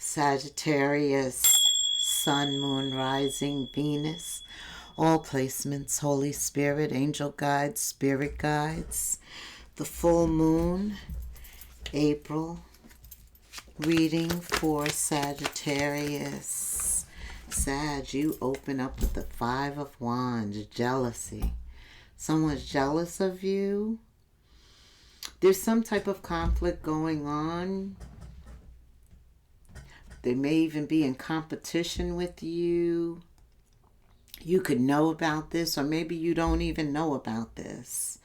Sagittarius, Sun, Moon, Rising, Venus, all placements, Holy Spirit, angel guides, spirit guides. The full moon, April, reading for Sagittarius. Sag, you open up with the Five of Wands, jealousy. Someone's jealous of you. There's some type of conflict going on. They may even be in competition with you. You could know about this, or maybe you don't even know about this.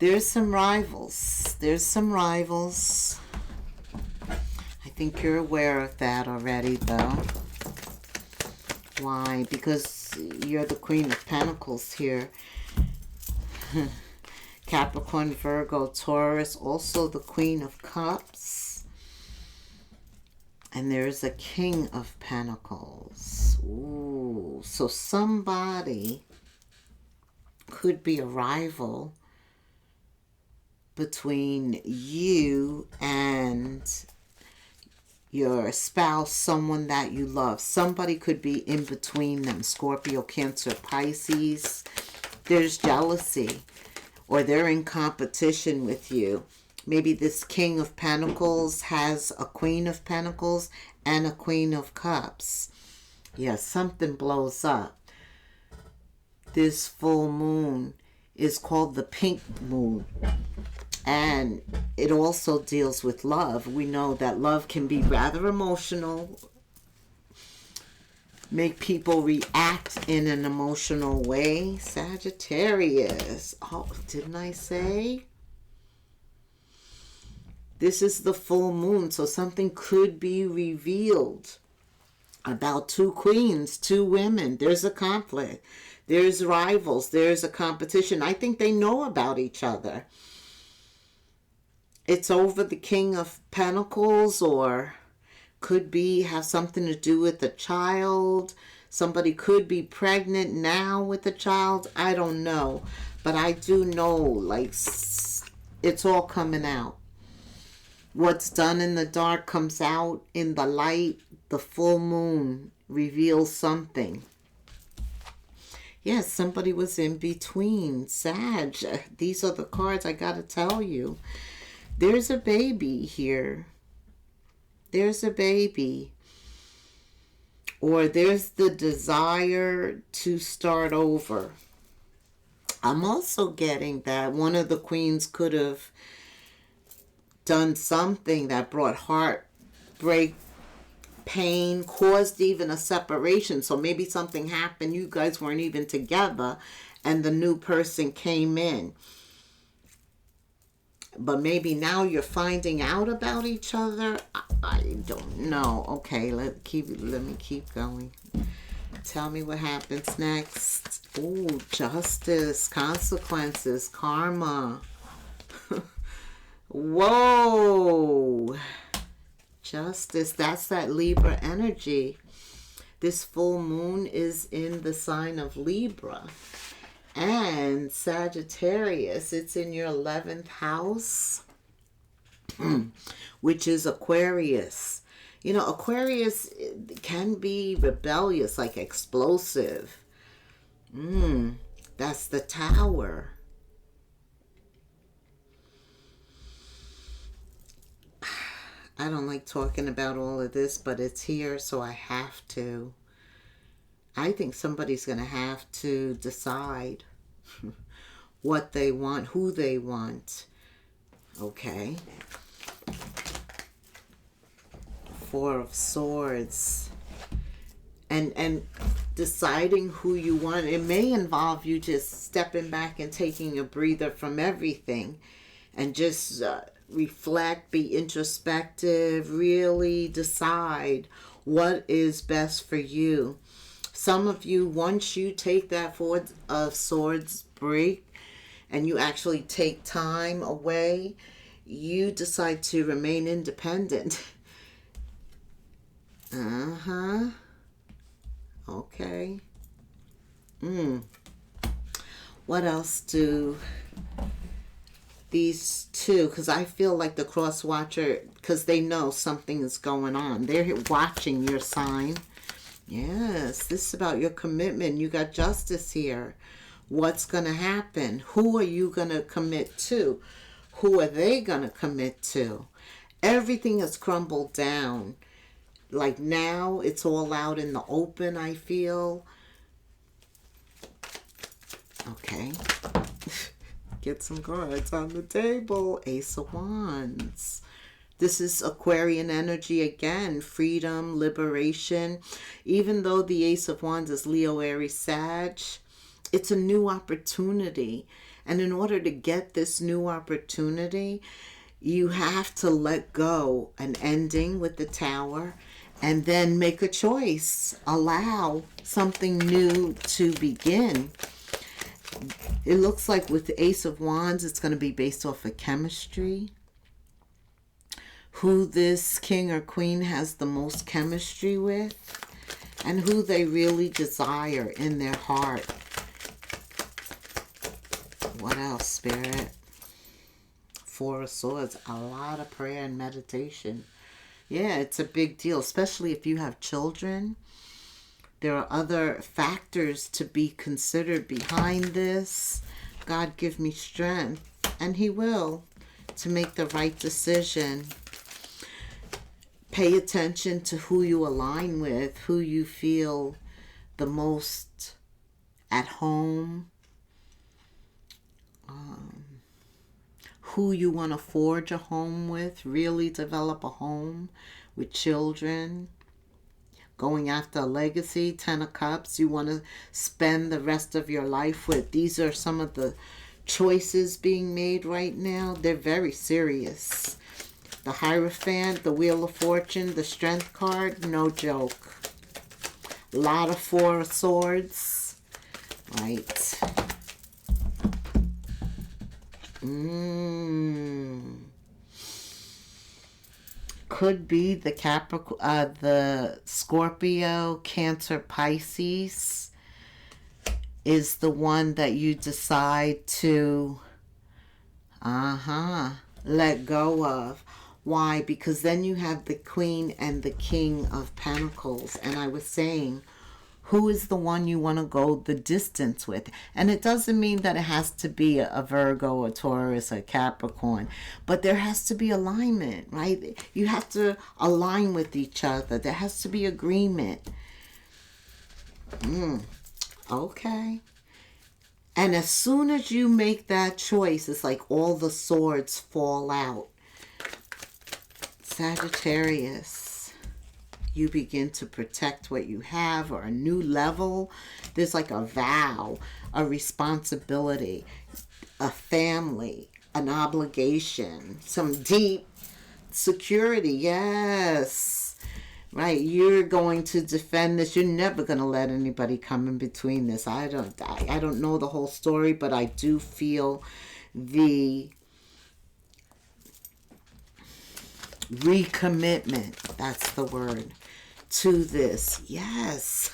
There's some rivals. I think you're aware of that already, though. Why? Because you're the Queen of Pentacles here. Capricorn, Virgo, Taurus, also the Queen of Cups. And there's a King of Pentacles. Ooh, so somebody could be a rival between you and your spouse, someone that you love. Somebody could be in between them. Scorpio, Cancer, Pisces. There's jealousy, or they're in competition with you. Maybe this King of Pentacles has a Queen of Pentacles and a Queen of Cups. Yeah, something blows up. This full moon is called the pink moon. And it also deals with love. We know that love can be rather emotional, make people react in an emotional way. Sagittarius. Oh, didn't I say? This is the full moon, so something could be revealed about two queens, two women. There's a conflict. There's rivals. There's a competition. I think they know about each other. It's over the King of Pentacles, or could be have something to do with a child. Somebody could be pregnant now with a child. I don't know. But I do know, like, it's all coming out. What's done in the dark comes out in the light. The full moon reveals something. Yes, somebody was in between. Sag, these are the cards I got to tell you. There's a baby here. There's a baby. Or there's the desire to start over. I'm also getting that one of the queens could have done something that brought heartbreak, pain, caused even a separation. So maybe something happened, you guys weren't even together, and the new person came in. But maybe now you're finding out about each other. I don't know. Okay, let me keep going. Tell me what happens next. Ooh, justice, consequences, karma. Whoa. Justice, that's that Libra energy. This full moon is in the sign of Libra. And Sagittarius, it's in your 11th house, which is Aquarius. You know, Aquarius can be rebellious, like explosive. That's the Tower. I don't like talking about all of this, but it's here, so I have to. I think somebody's going to have to decide what they want, who they want. Okay. Four of Swords. And deciding who you want. It may involve you just stepping back and taking a breather from everything. And just reflect, be introspective, really decide what is best for you. Some of you, once you take that Four of Swords break and you actually take time away, you decide to remain independent. Okay. What else do these two, because I feel like the cross watcher, because they know something is going on. They're watching your sign. Yes, this is about your commitment. You got justice here. What's going to happen? Who are you going to commit to? Who are they going to commit to? Everything has crumbled down. Like now, it's all out in the open, I feel. Okay. Get some cards on the table. Ace of Wands. This is Aquarian energy again. Freedom, liberation. Even though the Ace of Wands is Leo, Aries, Sag, it's a new opportunity. And in order to get this new opportunity, you have to let go an ending with the Tower and then make a choice. Allow something new to begin. It looks like with the Ace of Wands, it's going to be based off of chemistry. Who this king or queen has the most chemistry with, and who they really desire in their heart. What else, Spirit? Four of Swords. A lot of prayer and meditation. Yeah, it's a big deal, especially if you have children. There are other factors to be considered behind this. God, give me strength, and He will, to make the right decision. Pay attention to who you align with, who you feel the most at home, who you want to forge a home with, really develop a home with children. Going after a legacy, 10 of Cups, you want to spend the rest of your life with. These are some of the choices being made right now. They're very serious. The Hierophant, the Wheel of Fortune, the Strength card, no joke. A lot of Four of Swords. Right. Could be the Capricorn, the Scorpio, Cancer, Pisces is the one that you decide to let go of. Why? Because then you have the Queen and the King of Pentacles. And I was saying, who is the one you want to go the distance with? And it doesn't mean that it has to be a Virgo, a Taurus, a Capricorn. But there has to be alignment, right? You have to align with each other. There has to be agreement. Okay. And as soon as you make that choice, it's like all the swords fall out. Sagittarius, you begin to protect what you have, or a new level. There's like a vow, a responsibility, a family, an obligation, some deep security. Yes, right. You're going to defend this. You're never going to let anybody come in between this. I don't know the whole story, but I do feel the recommitment, that's the word, to this. Yes.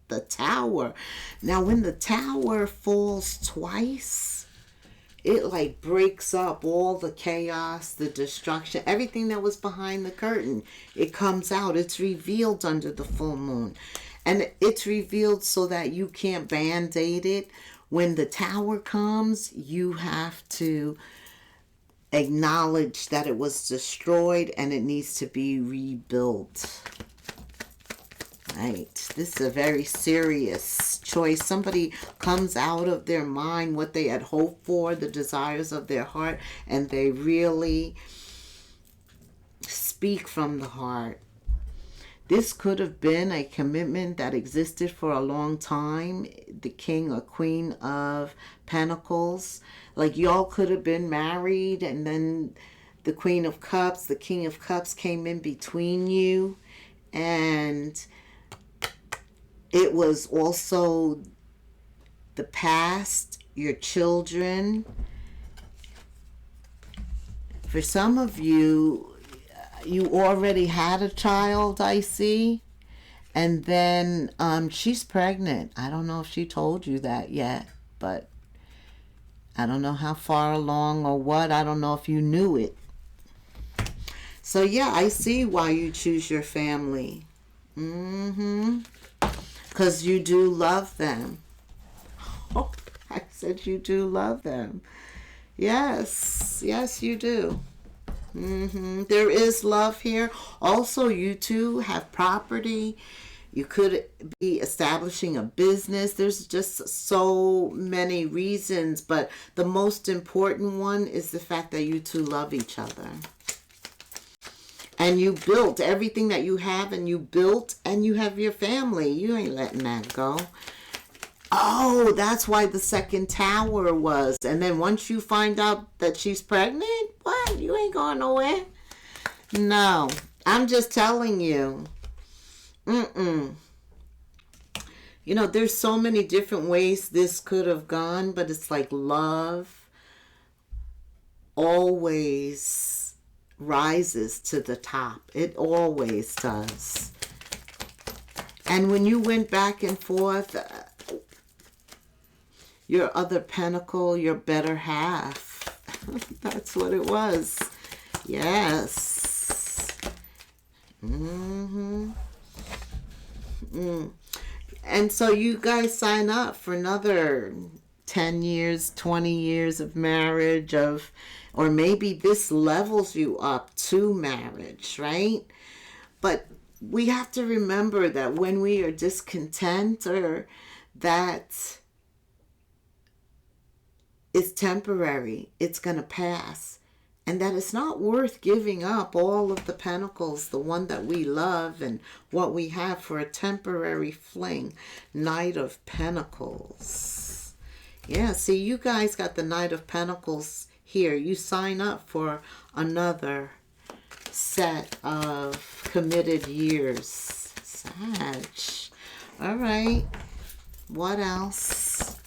The Tower. Now when the Tower falls twice, it like breaks up all the chaos, the destruction, everything that was behind the curtain. It comes out. It's revealed under the full moon. And it's revealed so that you can't band-aid it. When the Tower comes, you have to acknowledge that it was destroyed and it needs to be rebuilt. Right. This is a very serious choice. Somebody comes out of their mind what they had hoped for, the desires of their heart, and they really speak from the heart. This could have been a commitment that existed for a long time. The King or Queen of Pentacles. Like y'all could have been married and then the Queen of Cups, the King of Cups came in between you. And it was also the past, your children. For some of you, you already had a child, I see. And then she's pregnant. I don't know if she told you that yet, but I don't know how far along or what. I don't know if you knew it. So yeah, I see why you choose your family. Because you do love them. Oh, I said you do love them. Yes, yes, you do. There is love here. Also, you two have property. You could be establishing a business. There's just so many reasons, but the most important one is the fact that you two love each other. And you built everything that you have, and you built, and you have your family. You ain't letting that go. Oh, that's why the second tower was. And then once you find out that she's pregnant, what? You ain't going nowhere. No, I'm just telling you. You know, there's so many different ways this could have gone, but it's like love always rises to the top. It always does. And when you went back and forth, your other pentacle, your better half. That's what it was. Yes. And so you guys sign up for another 10 years, 20 years of marriage, or maybe this levels you up to marriage, right? But we have to remember that when we are discontent, or that it's temporary, it's going to pass, and that it's not worth giving up all of the pentacles, the one that we love and what we have, for a temporary fling. Knight of Pentacles. Yeah, see, you guys got the Knight of Pentacles here. You sign up for another set of committed years. Sag. All right. What else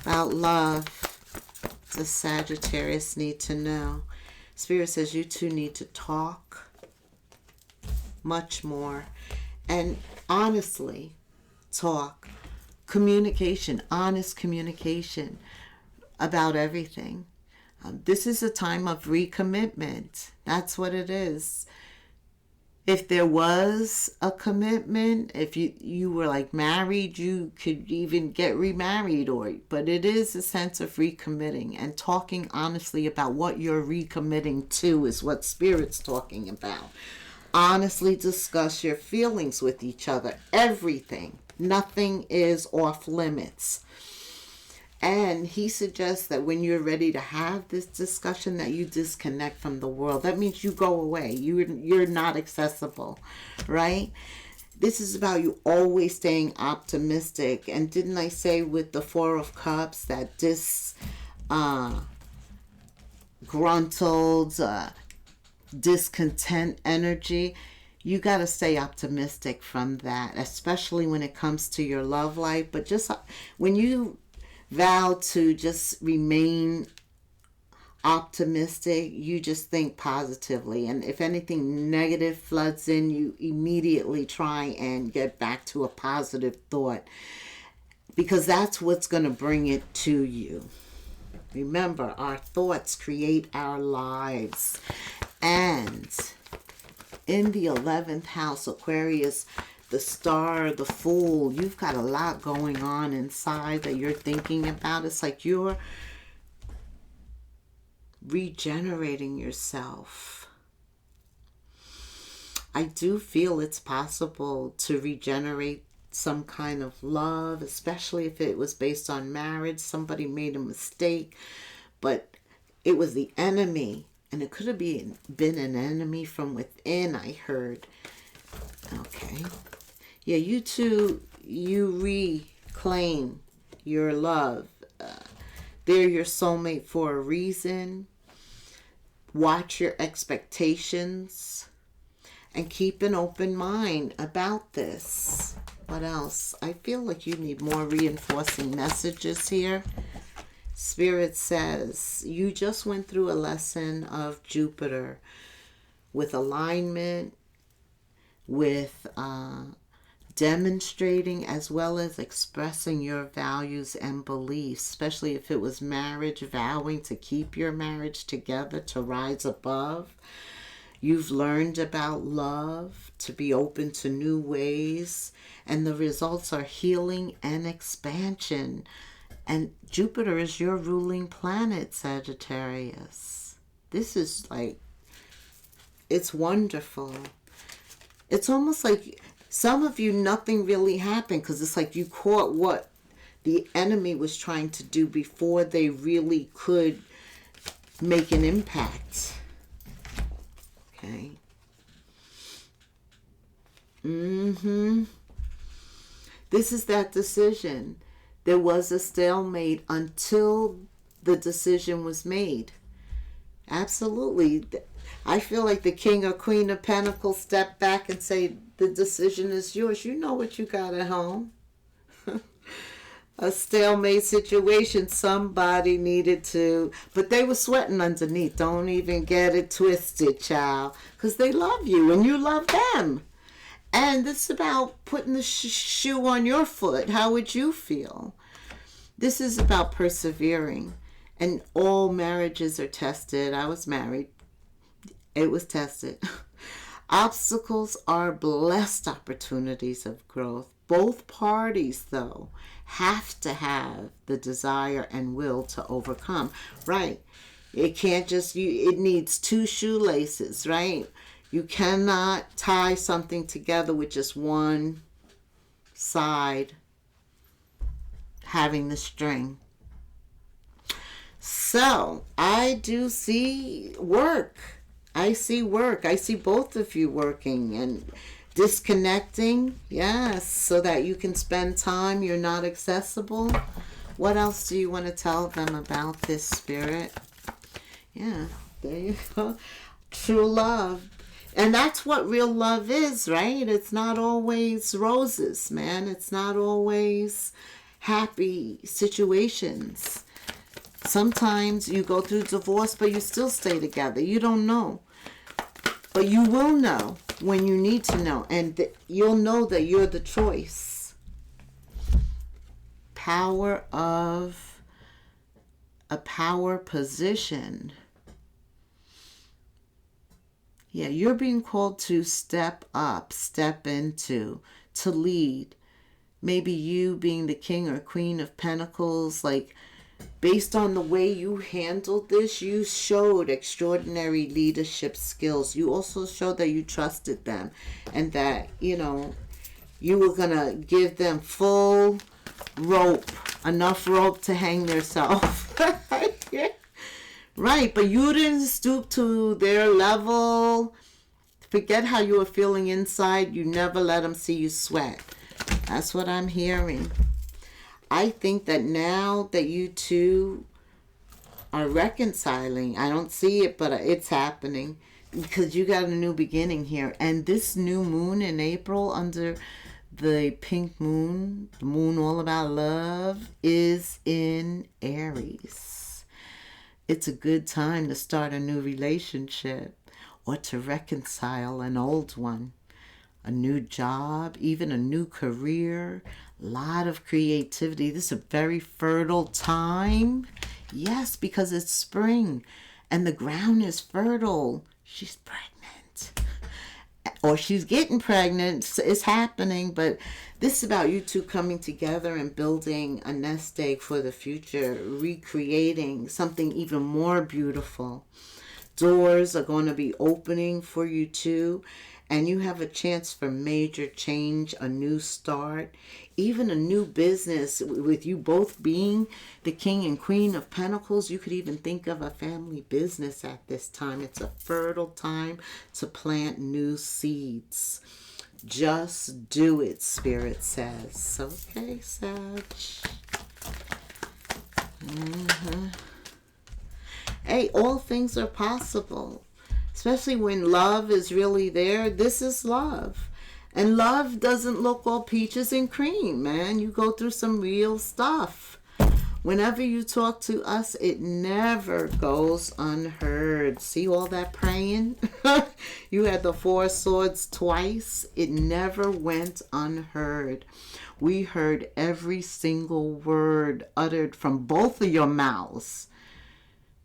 about love does Sagittarius need to know? Spirit says you two need to talk much more. And honestly, talk. Communication, honest communication about everything. This is a time of recommitment. That's what it is. If there was a commitment, if you were like married, you could even get remarried, but it is a sense of recommitting, and talking honestly about what you're recommitting to is what Spirit's talking about. Honestly discuss your feelings with each other. Everything. Nothing is off limits. And he suggests that when you're ready to have this discussion, that you disconnect from the world. That means you go away. You're not accessible, right? This is about you always staying optimistic. And didn't I say with the Four of Cups that disgruntled, discontent energy? You got to stay optimistic from that, especially when it comes to your love life. But just when you vow to just remain optimistic, you just think positively. And if anything negative floods in, you immediately try and get back to a positive thought, because that's what's going to bring it to you. Remember, our thoughts create our lives. And in the 11th house, Aquarius, the Star, the Fool, you've got a lot going on inside that you're thinking about. It's like you're regenerating yourself. I do feel it's possible to regenerate some kind of love, especially if it was based on marriage. Somebody made a mistake, but it was the enemy, and it could have been an enemy from within, I heard. Okay. Yeah, you two, you reclaim your love. They're your soulmate for a reason. Watch your expectations and keep an open mind about this. What else? I feel like you need more reinforcing messages here. Spirit says you just went through a lesson of Jupiter with alignment, with demonstrating as well as expressing your values and beliefs, especially if it was marriage, vowing to keep your marriage together, to rise above. You've learned about love, to be open to new ways, and the results are healing and expansion. And Jupiter is your ruling planet, Sagittarius. This is like, it's wonderful. It's almost like some of you, nothing really happened because it's like you caught what the enemy was trying to do before they really could make an impact. Okay. This is that decision. There was a stalemate until the decision was made. Absolutely. I feel like the King or Queen of Pentacles step back and say, the decision is yours. You know what you got at home. A stalemate situation. Somebody needed to, but they were sweating underneath. Don't even get it twisted, child. Because they love you and you love them. And this is about putting the shoe on your foot. How would you feel? This is about persevering. And all marriages are tested. I was married. It was tested. Obstacles are blessed opportunities of growth. Both parties, though, have to have the desire and will to overcome. Right. It can't just, it needs two shoelaces, right? You cannot tie something together with just one side having the string. So, I do see work. I see work. I see both of you working and disconnecting. Yes, so that you can spend time. You're not accessible. What else do you want to tell them about this, Spirit? Yeah, there you go. True love. And that's what real love is, right? It's not always roses, man. It's not always happy situations. Sometimes you go through divorce, but you still stay together. You don't know. But you will know when you need to know. And you'll know that you're the choice. Power of a power position. Yeah, you're being called to step up, step into, to lead. Maybe you being the King or Queen of Pentacles, like, based on the way you handled this, you showed extraordinary leadership skills. You also showed that you trusted them and that, you know, you were going to give them full rope, enough rope to hang themselves. Right, but you didn't stoop to their level. Forget how you were feeling inside. You never let them see you sweat. That's what I'm hearing. I think that now that you two are reconciling, I don't see it, but it's happening because you got a new beginning here. And this new moon in April under the pink moon, the moon all about love, is in Aries. It's a good time to start a new relationship or to reconcile an old one. A new job, even a new career, a lot of creativity. This is a very fertile time. Yes, because it's spring and the ground is fertile. She's pregnant. Or she's getting pregnant. It's happening, but this is about you two coming together and building a nest egg for the future, recreating something even more beautiful. Doors are going to be opening for you two, and you have a chance for major change, a new start, even a new business. With you both being the King and Queen of Pentacles, you could even think of a family business at this time. It's a fertile time to plant new seeds. Just do it, Spirit says. Okay, Sag. Hey, all things are possible. Especially when love is really there. This is love. And love doesn't look all peaches and cream, man. You go through some real stuff. Whenever you talk to us, it never goes unheard. See all that praying? You had the 4 swords twice. It never went unheard. We heard every single word uttered from both of your mouths.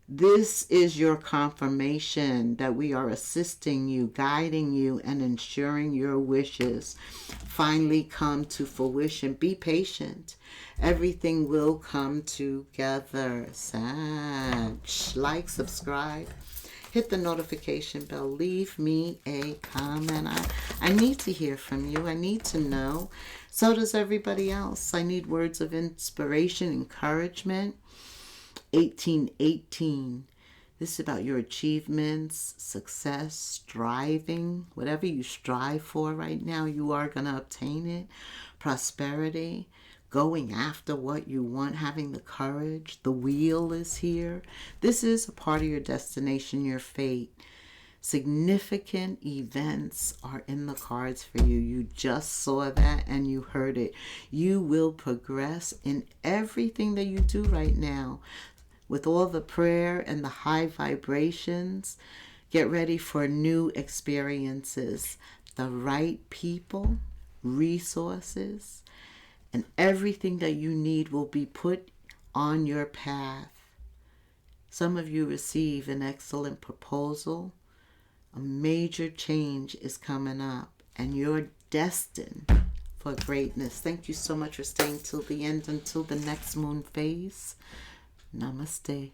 This is your confirmation that we are assisting you, guiding you, and ensuring your wishes finally come to fruition. Be patient. Everything will come together. Sag. Like, subscribe, hit the notification bell, leave me a comment. I need to hear from you. I need to know. So does everybody else. I need words of inspiration, encouragement. 1818. This is about your achievements, success, striving. Whatever you strive for right now, you are going to obtain it. Prosperity, going after what you want, having the courage. The wheel is here. This is a part of your destination, your fate. Significant events are in the cards for you. You just saw that and you heard it. You will progress in everything that you do right now. With all the prayer and the high vibrations, get ready for new experiences. The right people, resources, and everything that you need will be put on your path. Some of you receive an excellent proposal. A major change is coming up, and you're destined for greatness. Thank you so much for staying till the end, until the next moon phase. Namaste.